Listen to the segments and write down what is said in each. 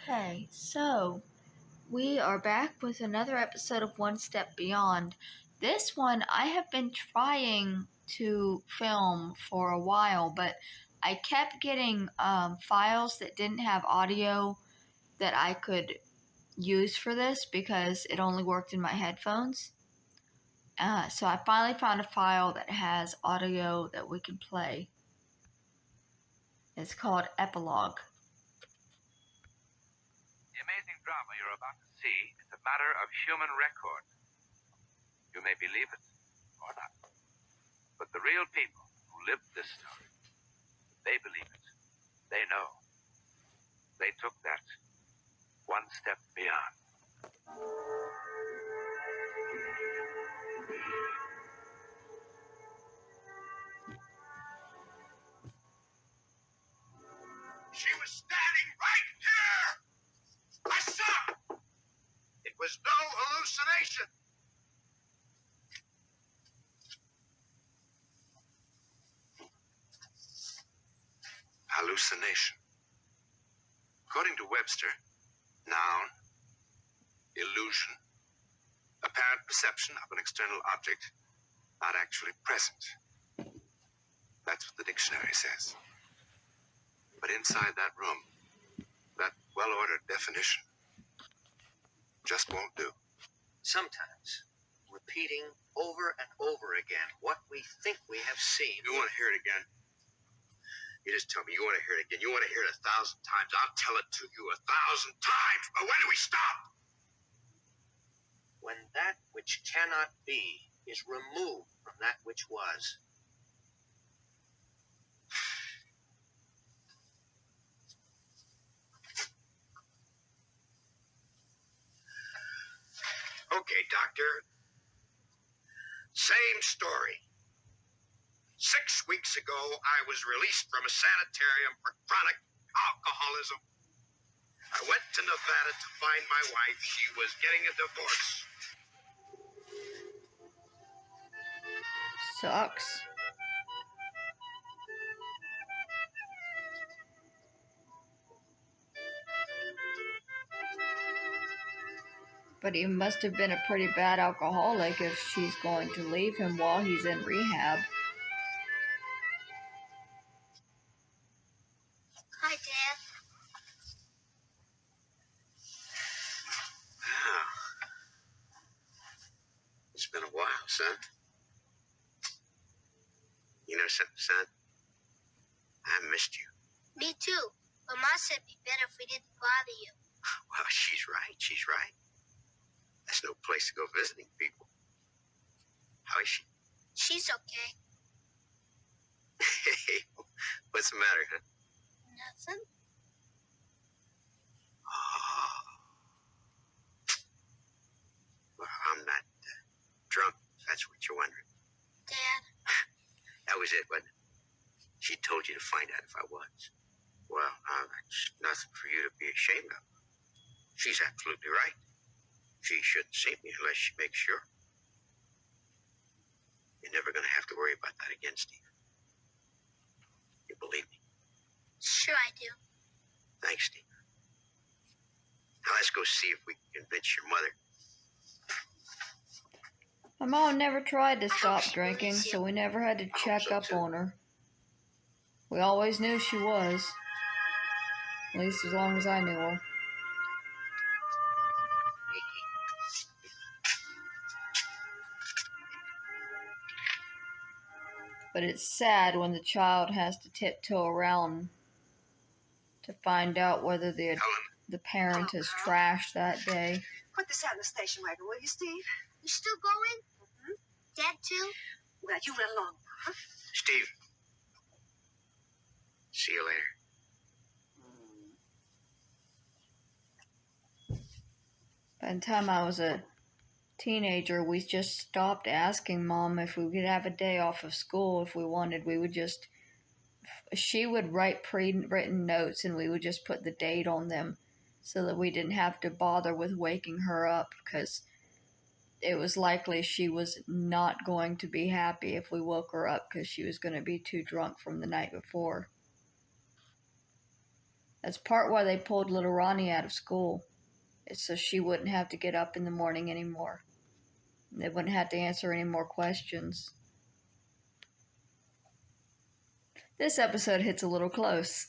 Okay, so we are back with another episode of One Step Beyond. This one I have been trying to film for a while, but I kept getting files that didn't have audio that I could use for this because it only worked in my headphones. So I finally found a file that has audio that we can play. It's called Epilogue. The amazing drama you're about to see is a matter of human record. You may believe it or not, but the real people who lived this story, they believe it. They know. They took that one step beyond. She was standing right here! I saw her! It was no hallucination! Hallucination. According to Webster, noun, illusion, apparent perception of an external object, not actually present. That's what the dictionary says. But inside that room, that well-ordered definition just won't do. Sometimes, repeating over and over again what we think we have seen. You want to hear it again? You just tell me you want to hear it again. You want to hear it 1,000 times. I'll tell it to you 1,000 times. But when do we stop? When that which cannot be is removed from that which was. Okay, doctor. Same story. 6 weeks ago, I was released from a sanitarium for chronic alcoholism. I went to Nevada to find my wife. She was getting a divorce. Sucks. But he must have been a pretty bad alcoholic if she's going to leave him while he's in rehab. Hi, Dad. Oh. It's been a while, son. You know something, son? I missed you. Me too. But Ma said it'd be better if we didn't bother you. Well, she's right. She's right. That's no place to go visiting people. How is she? She's okay. Hey, what's the matter, huh? Nothing. Oh. Well, I'm not drunk, if that's what you're wondering. Dad. That was it, wasn't it? She told you to find out if I was. Well, that's nothing for you to be ashamed of. She's absolutely right. She shouldn't see me unless she makes sure. You're never going to have to worry about that again, Steve. You believe me? Sure I do. Thanks, Steve. Now let's go see if we can convince your mother. My mom never tried to hope stop she drinking, believes you. so we never had to check so, up too. on her. We always knew she was. At least as long as I knew her. But it's sad when the child has to tiptoe around to find out whether the parent is trashed that day. Put this out in the station wagon, will you, Steve? You still going? Mm-hmm. Dad too? Well, you run along. Huh? Steve. See you later. By the time I was a teenager, we just stopped asking Mom if we could have a day off of school if we wanted. We would just, she would write pre-written notes and we would just put the date on them so that we didn't have to bother with waking her up because it was likely she was not going to be happy if we woke her up because she was going to be too drunk from the night before. That's part why they pulled little Ronnie out of school. It's so she wouldn't have to get up in the morning anymore. They wouldn't have to answer any more questions. This episode hits a little close.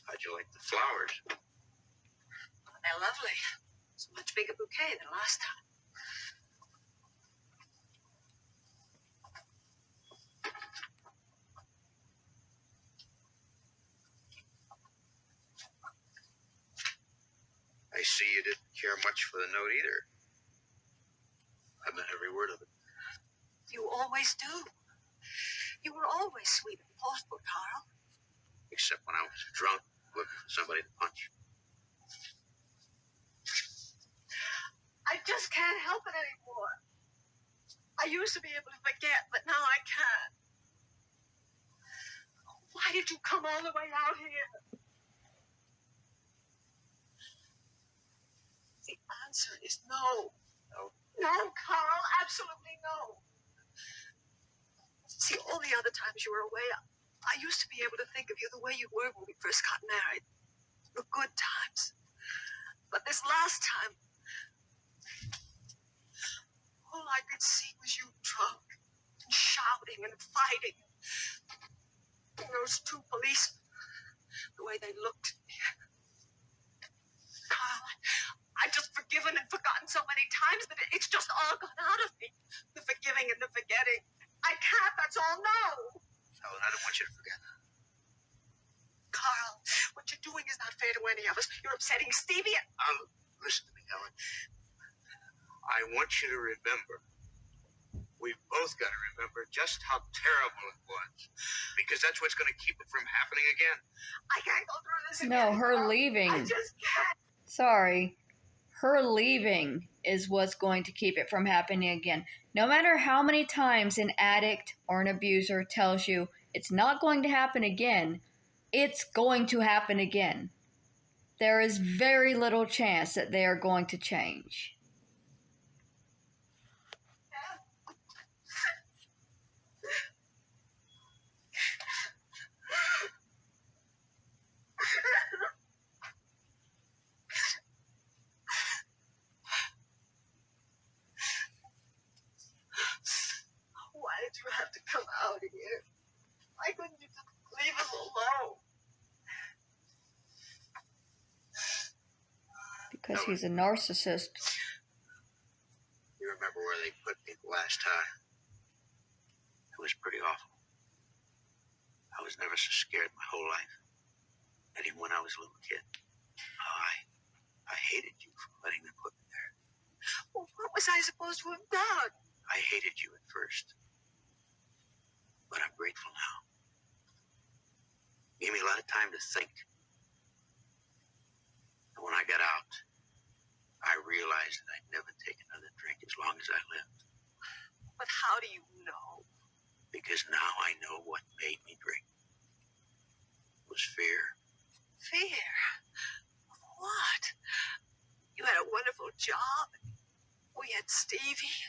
How'd you like the flowers? They're lovely. It's a much bigger bouquet than last time. I see you didn't care much for the note either. I meant every word of it. You always do. You were always sweet and thoughtful, Carl. Except when I was drunk, looking for somebody to punch. I just can't help it anymore. I used to be able to forget, but now I can't. Why did you come all the way out here? The answer is no. No? No, Carl, absolutely no. See, all the other times you were away, I used to be able to think of you the way you were when we first got married. The good times. But this last time, all I could see was you drunk and shouting and fighting. And those two policemen, the way they looked at me. Carl, I've just forgiven and forgotten so many times that it's just all gone out of me. The forgiving and the forgetting. I can't, that's all, no. Helen, I don't want you to forget. Carl, what you're doing is not fair to any of us. You're upsetting Stevie. Listen to me, Helen. I want you to remember. We've both got to remember just how terrible it was. Because that's what's going to keep it from happening again. I can't go through this again. No, her Carl. leaving. I just can't. Sorry. Her leaving is what's going to keep it from happening again. No matter how many times an addict or an abuser tells you it's not going to happen again, it's going to happen again. There is very little chance that they are going to change. Why did you have to come out here? Why couldn't you just leave us alone? Because he's a narcissist. You remember where they put me the last time? It was pretty awful. I was never so scared my whole life. Not even when I was a little kid. I hated you for letting them put me there. Well, what was I supposed to have done? I hated you at first. But I'm grateful now. Gave me a lot of time to think. And when I got out, I realized that I'd never take another drink as long as I lived. But how do you know? Because now I know what made me drink. It was fear. Fear? Of what? You had a wonderful job. We had Stevie.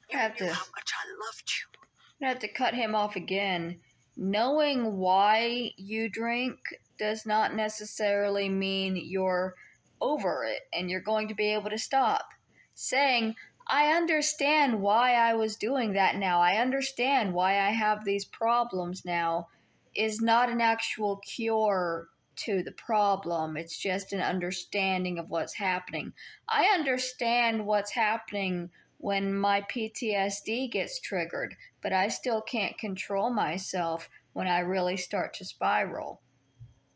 You I have knew to- how much I loved you. I'm gonna have to cut him off again. Knowing why you drink does not necessarily mean you're over it and you're going to be able to stop. Saying, I understand why I was doing that now, I understand why I have these problems now, is not an actual cure to the problem. It's just an understanding of what's happening. I understand what's happening when my PTSD gets triggered, but I still can't control myself when I really start to spiral.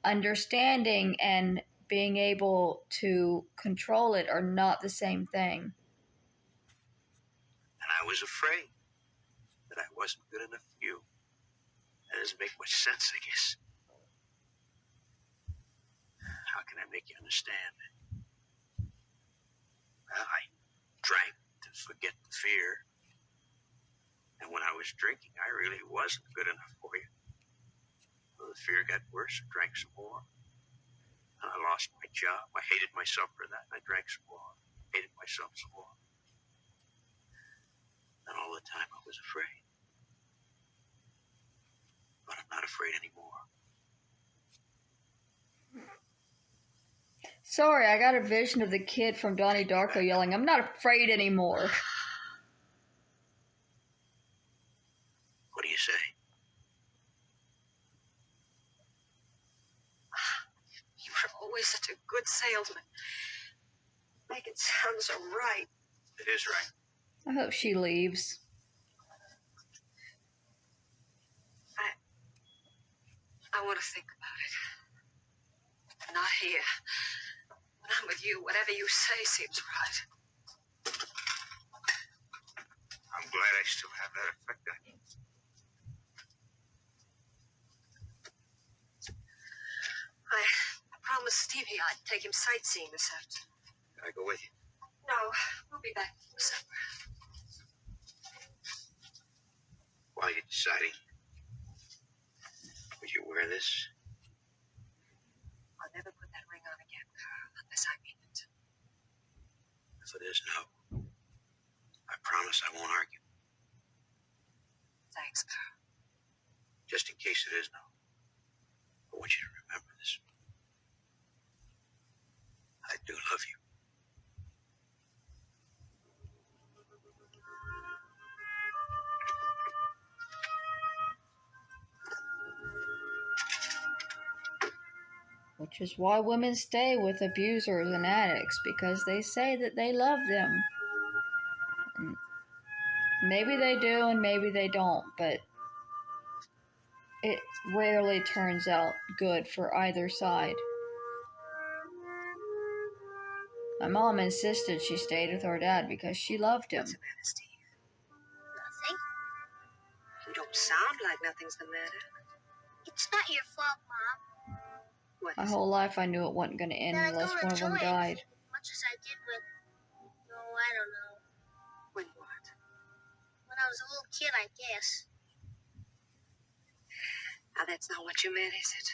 Understanding and being able to control it are not the same thing. And I was afraid that I wasn't good enough for you. That doesn't make much sense, I guess. How can I make you understand? Well, I drank to forget the fear. And when I was drinking, I really wasn't good enough for you. Well, the fear got worse. I drank some more. And I lost my job. I hated myself for that. I drank some more. Hated myself some more. was afraid. But I'm not afraid anymore. Sorry, I got a vision of the kid from Donnie Darko yelling, "I'm not afraid anymore." What do you say? You were always such a good salesman. Make it sound so right. It is right. I hope she leaves. I want to think about it. Not here. When I'm with you, whatever you say seems right. I'm glad I still have that effect on you. I promised Stevie I'd take him sightseeing this afternoon. Can I go with you? No, we'll be back for supper. While you're deciding, would you wear this? I'll never put that ring on again, Carl, unless I mean it. If it is no, I promise I won't argue. Thanks, Carl. Just in case it is no, I want you to remember this. I do love you. Which is why women stay with abusers and addicts, because they say that they love them. And maybe they do and maybe they don't, but it rarely turns out good for either side. My mom insisted she stayed with her dad because she loved him. What's the matter, Steve? Nothing. You don't sound like nothing's the matter. It's not your fault, Mom. What My is whole life I knew it wasn't going to end That I unless don't one of them enjoy died. it as much as I did when, no, I don't know. When what? When I was a little kid, I guess. Now, that's not what you meant, is it?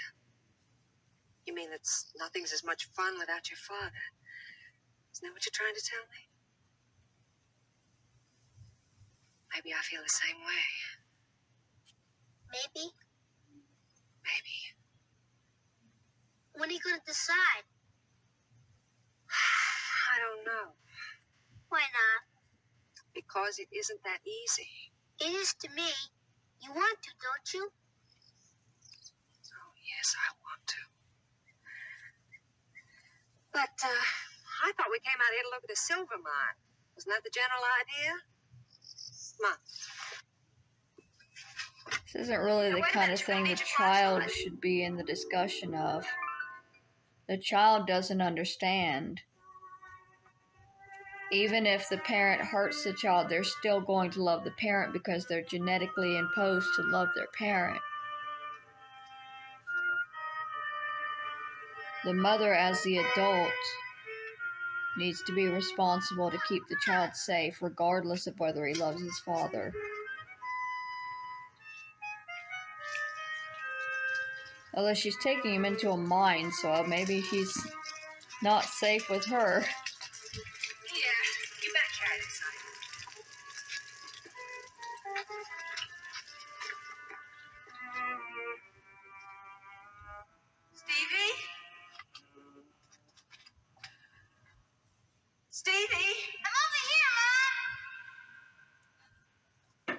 You mean that nothing's as much fun without your father? Isn't that what you're trying to tell me? Maybe I feel the same way. Maybe. Maybe. When are you going to decide? I don't know. Why not? Because it isn't that easy. It is to me. You want to, don't you? Oh, yes, I want to. But, I thought we came out here to look at a silver mine. Wasn't that the general idea? Come on. This isn't really the kind of thing the child should be in the discussion of. The child doesn't understand. Even if the parent hurts the child, they're still going to love the parent because they're genetically imposed to love their parent. The mother, as the adult, needs to be responsible to keep the child safe, regardless of whether he loves his father. Although she's taking him into a mine, so maybe he's not safe with her. Here, you better carry this on. Stevie? Stevie? I'm over here, Mom!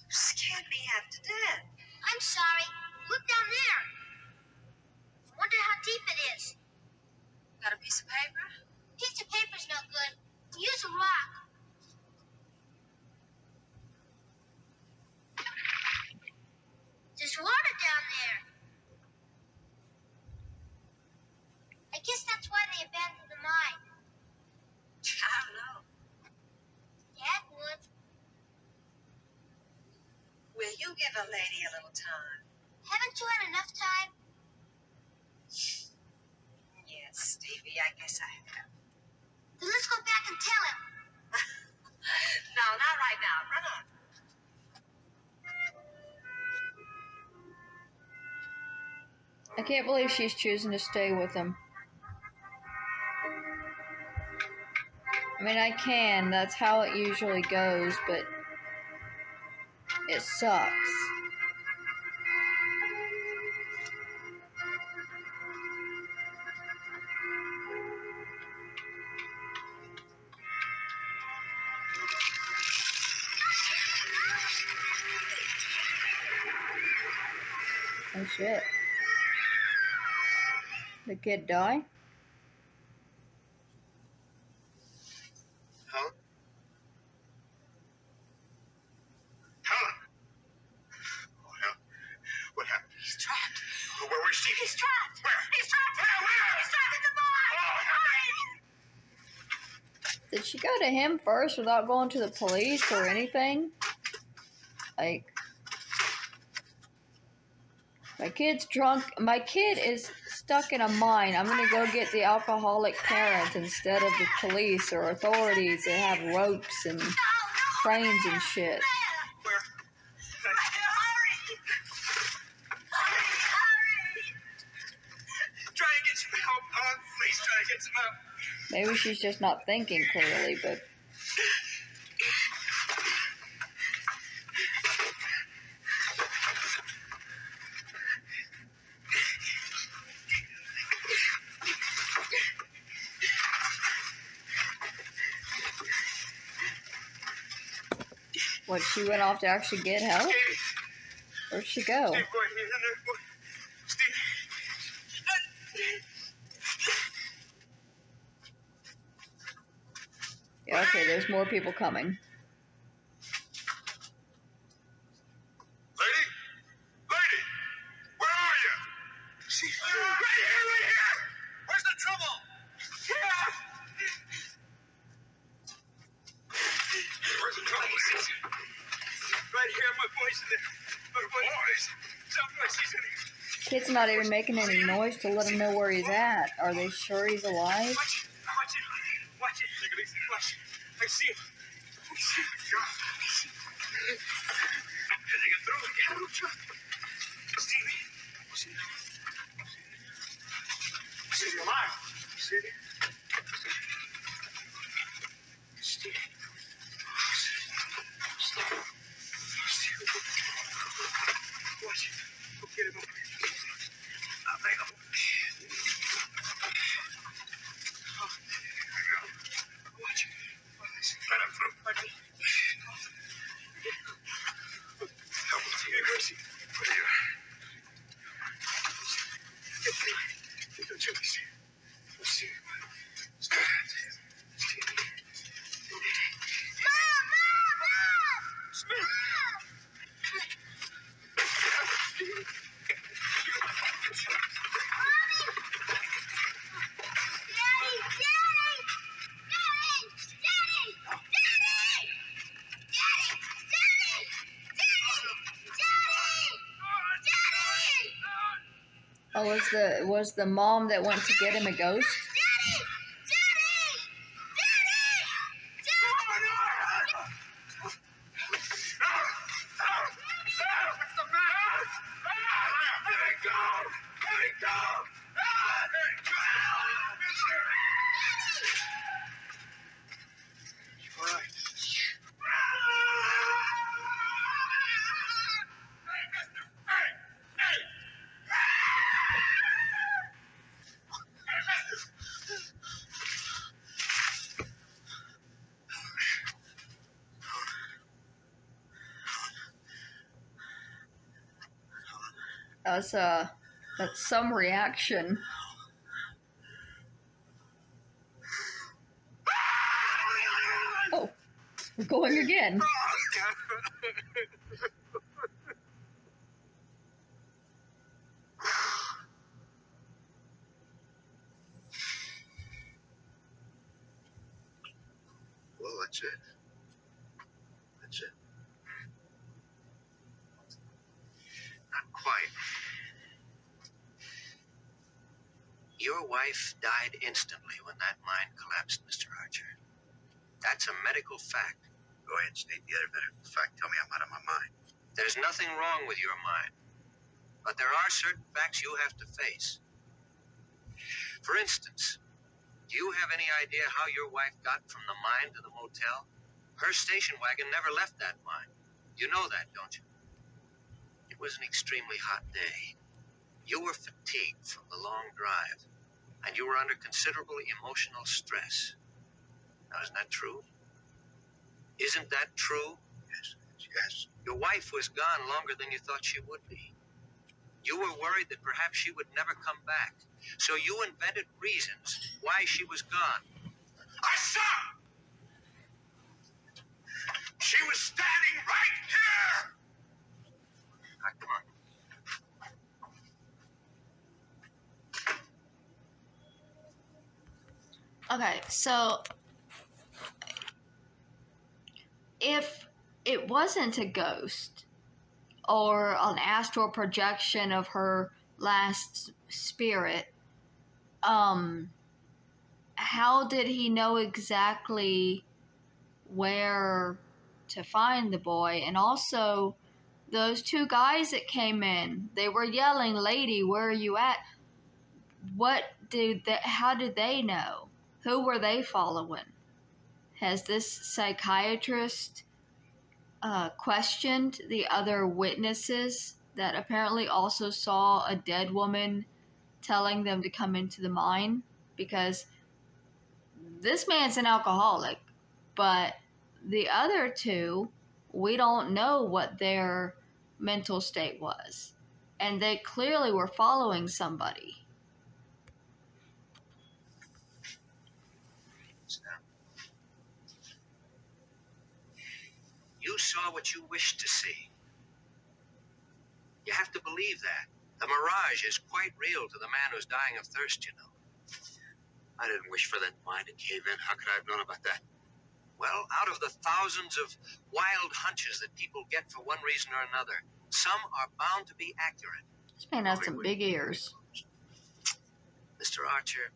You scared me half to death. I'm sorry. Look down there. Wonder how deep it is. Got a piece of paper? Piece of paper's no good. Use a rock. There's water down there. I guess that's why they abandoned the mine. I don't know. Dad would. Will you give a lady a little time? Haven't you had enough time? Yes, Stevie, I guess I have. Then let's go back and tell him. No, not right now. Run on. I can't believe she's choosing to stay with him. I mean, I can. That's how it usually goes, but It sucks. Oh shit. The kid die? Helen? Helen! Oh, Helen. What happened? He's trapped. Where's Steve? He's trapped. Where? He's trapped. Where? He's trapped in the barn. Hurry! Did she go to him first without going to the police or anything? Like, my kid's drunk. My kid is stuck in a mine. I'm gonna go get the alcoholic parent instead of the police or authorities that have ropes and trains and shit. Where? Try and get some help, Helen. Please try to get some help. Maybe she's just not thinking clearly, but what, she went off to actually get help? Where'd she go? Steve, boy, he's in there, boy. Steve. Yeah, okay, there's more people coming. Lady? Lady! Where are you? Steve. Right here! Where's the trouble? Here! Where's the trouble? Right here, my boy's in there. My boys. Someplace he's in here. Kid's not even making any noise to let him know where he's at. Are they sure he's alive? Watch it. Watch it. Take it easy. Watch it. I see it. I see it. Can they get through? Get out of the truck. Stevie. Stevie, alive. Stevie. Stevie. Watch it. Go get him over here. I'll bring him. Watch it. Let him through. Help him. Hey, where's he? Right here. Get through. Don't you see? Let's see. Smith! Oh, was the mom that went to get him a ghost? That's some reaction. Oh, we're going again. Well, that's it. That's it. Not quite. Your wife died instantly when that mine collapsed, Mr. Archer. That's a medical fact. Go ahead, state the other medical fact. Tell me I'm out of my mind. There's nothing wrong with your mind. But there are certain facts you have to face. For instance, do you have any idea how your wife got from the mine to the motel? Her station wagon never left that mine. You know that, don't you? It was an extremely hot day. You were fatigued from the long drive, and you were under considerable emotional stress. Now, isn't that true? Isn't that true? Yes. Your wife was gone longer than you thought she would be. You were worried that perhaps she would never come back. So you invented reasons why she was gone. I saw her! She was standing right here! Now, come on. Okay, so if it wasn't a ghost or an astral projection of her last spirit, how did he know exactly where to find the boy? And also, those two guys that came in, they were yelling, "Lady, where are you at?" How did they know? Who were they following? Has this psychiatrist questioned the other witnesses that apparently also saw a dead woman telling them to come into the mine? Because this man's an alcoholic, but the other two, we don't know what their mental state was. And they clearly were following somebody. Sam. You saw what you wished to see. You have to believe that. The mirage is quite real to the man who's dying of thirst, you know. I didn't wish for that mine to cave in. How could I have known about that? Well, out of the thousands of wild hunches that people get for one reason or another, some are bound to be accurate. This man has some big ears. Mr. Archer,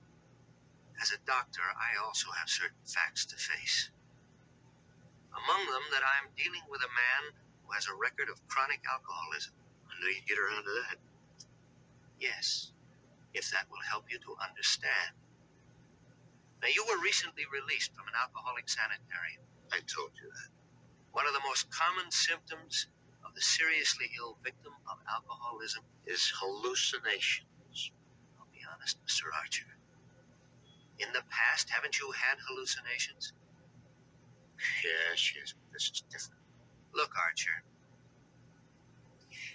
as a doctor, I also have certain facts to face. Among them, that I'm dealing with a man who has a record of chronic alcoholism. I know you'd get around to that. Yes, if that will help you to understand. Now, you were recently released from an alcoholic sanitarium. I told you that. One of the most common symptoms of the seriously ill victim of alcoholism is hallucinations. I'll be honest, Mr. Archer. In the past, haven't you had hallucinations? Yes, but this is different. Look, Archer,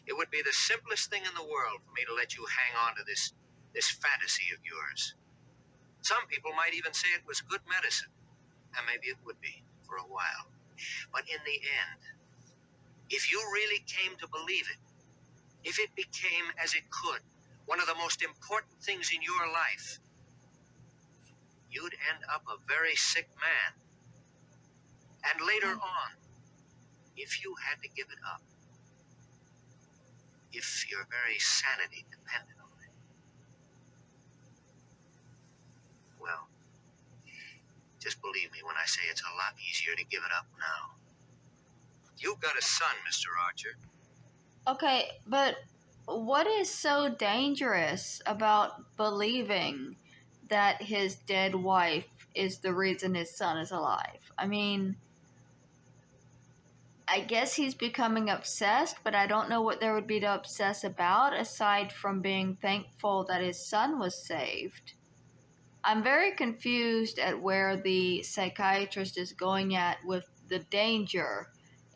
it would be the simplest thing in the world for me to let you hang on to this fantasy of yours. Some people might even say it was good medicine, and maybe it would be for a while. But in the end, if you really came to believe it, if it became, as it could, one of the most important things in your life, you'd end up a very sick man. And later on, if you had to give it up, if your very sanity depended on it, well, just believe me when I say it's a lot easier to give it up now. You've got a son, Mr. Archer. Okay, but what is so dangerous about believing that his dead wife is the reason his son is alive? I mean, I guess he's becoming obsessed, but I don't know what there would be to obsess about aside from being thankful that his son was saved. I'm very confused at where the psychiatrist is going at with the danger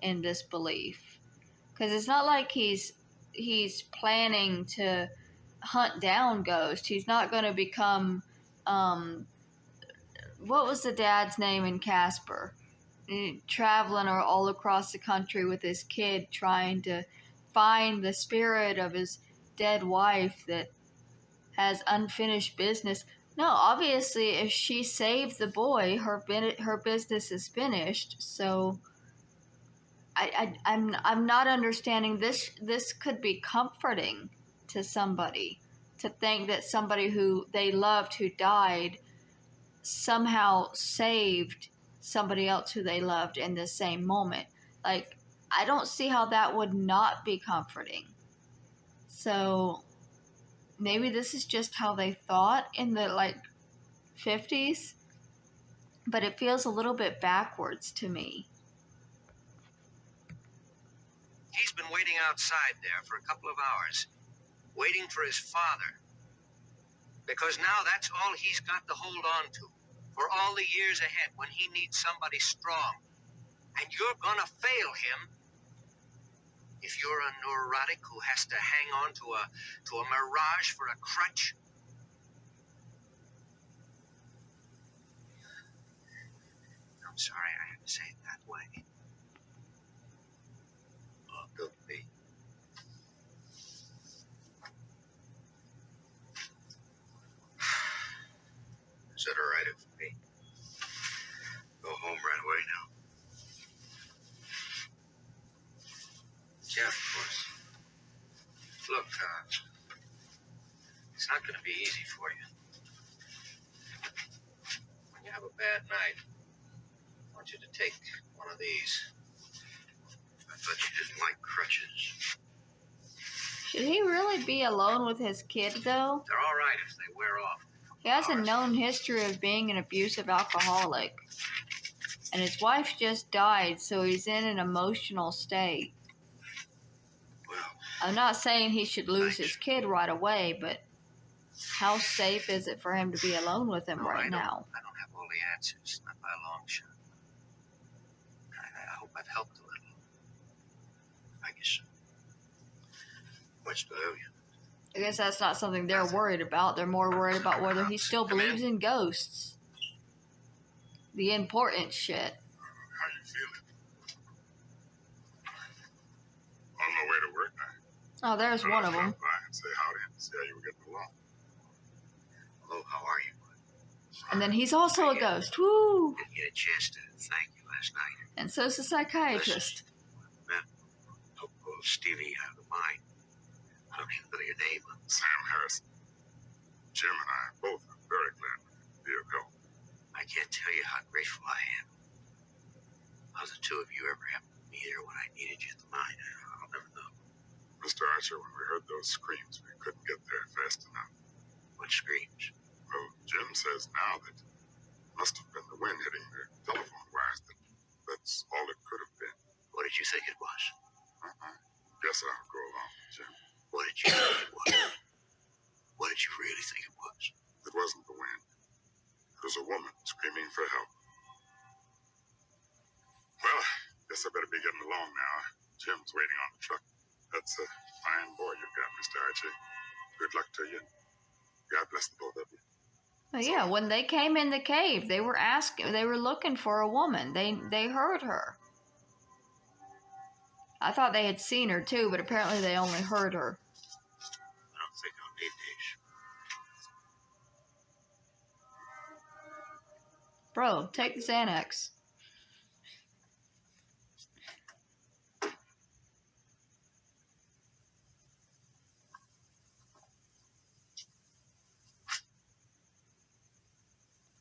in this belief. Because it's not like he's planning to hunt down ghosts. He's not going to become, what was the dad's name in Casper? Traveling all across the country with his kid trying to find the spirit of his dead wife that has unfinished business. No, obviously, if she saved the boy, her business is finished. So I'm not understanding this. This could be comforting to somebody to think that somebody who they loved who died somehow saved somebody else who they loved in the same moment. Like, I don't see how that would not be comforting. So maybe this is just how they thought in the 50s, but it feels a little bit backwards to me. waiting outside there for a couple of hours, waiting for his father. Because now that's all he's got to hold on to for all the years ahead when he needs somebody strong. And you're gonna fail him if you're a neurotic who has to hang on to a mirage for a crutch. I'm sorry I had to say it that way. Oh, don't be. Is that all right with me? Go home right away now. Yeah, of course. Look, it's not going to be easy for you. When you have a bad night, I want you to take one of these. I thought you didn't like crutches. Should he really be alone with his kid, though? They're all right if they wear off. He has a known history of being an abusive alcoholic. And his wife just died, so he's in an emotional state. Well, I'm not saying he should lose his kid right away, but how safe is it for him to be alone with him right now? I don't have all the answers, not by a long shot. I hope I've helped a little. I guess so. Much to love you. I guess that's not something they're worried about. They're more worried about whether he still believes in ghosts. The important shit. How you feeling? On my way to work now. Oh, there's one of them. Stop by and say howdy and see how you were getting along. Hello, how are you? And then he's also a ghost. Woo! Didn't get a chance to thank you last night. And so's the psychiatrist. Man, hope Stevie out of mind. I don't even know your name. Sam Harrison. Jim and I both are very glad to be of help. I can't tell you how grateful I am. How the two of you ever happened to be there when I needed you at the mine, I'll never know. Mr. Archer, when we heard those screams, we couldn't get there fast enough. What screams? Well, Jim says now that it must have been the wind hitting the telephone wires. That's all it could have been. What did you think it was? Guess I'll go along with Jim. What did you think it was? What did you really think it was? It wasn't the wind. It was a woman screaming for help. Well, guess I better be getting along now. Jim's waiting on the truck. That's a fine boy you've got, Mr. Archie. Good luck to you. God bless the both of you. Well, yeah, when they came in the cave, they were looking for a woman. They heard her. I thought they had seen her too, but apparently they only heard her. I don't think I'll need these. Bro, take the Xanax.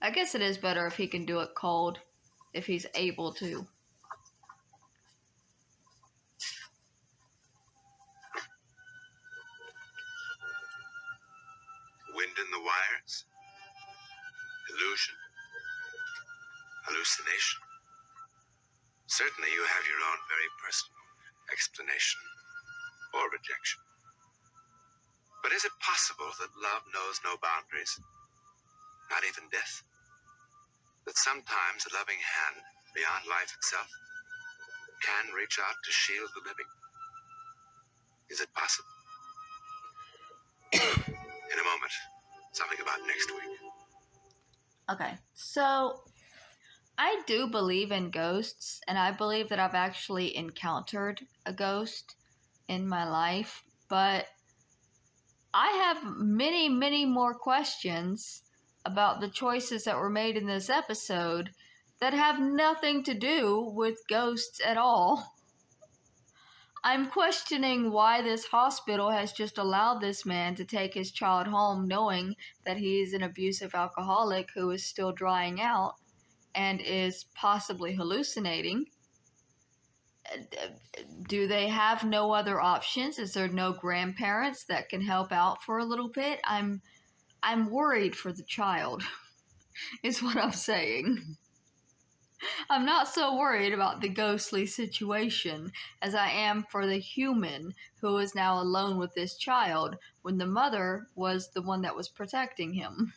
I guess it is better if he can do it cold, if he's able to. Wind in the wires? Illusion? Hallucination? Certainly you have your own very personal explanation or rejection. But is it possible that love knows no boundaries? Not even death? That sometimes a loving hand, beyond life itself, can reach out to shield the living? Is it possible? In a moment, something about next week. Okay, so I do believe in ghosts, and I believe that I've actually encountered a ghost in my life, but I have many, many more questions about the choices that were made in this episode that have nothing to do with ghosts at all. I'm questioning why this hospital has just allowed this man to take his child home knowing that he's an abusive alcoholic who is still drying out and is possibly hallucinating. Do they have no other options? Is there no grandparents that can help out for a little bit? I'm worried for the child, is what I'm saying. I'm not so worried about the ghostly situation as I am for the human who is now alone with this child when the mother was the one that was protecting him.